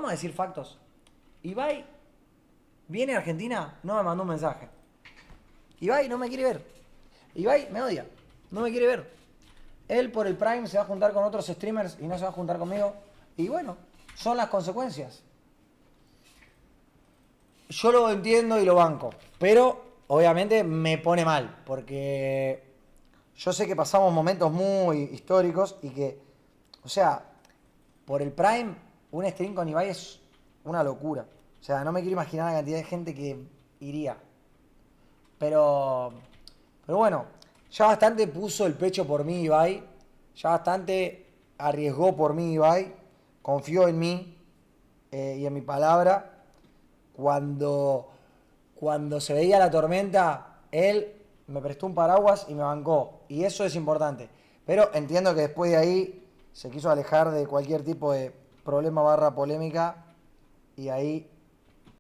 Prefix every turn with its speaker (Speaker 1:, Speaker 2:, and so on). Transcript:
Speaker 1: vamos a decir factos. Ibai viene a Argentina, no me mandó un mensaje. Ibai no me quiere ver. Ibai me odia, no me quiere ver. Él por el Prime se va a juntar con otros streamers y no se va a juntar conmigo. Y bueno, son las consecuencias. Yo lo entiendo y lo banco, pero obviamente me pone mal, porque yo sé que pasamos momentos muy históricos y que, o sea, por el Prime, un stream con Ibai es una locura. O sea, no me quiero imaginar la cantidad de gente que iría. Pero, pero bueno, ya bastante puso el pecho por mí Ibai, ya bastante arriesgó por mí Ibai, confió en mí y en mi palabra. Cuando se veía la tormenta, él me prestó un paraguas y me bancó. Y eso es importante. Pero entiendo que después de ahí se quiso alejar de cualquier tipo de problema barra polémica y ahí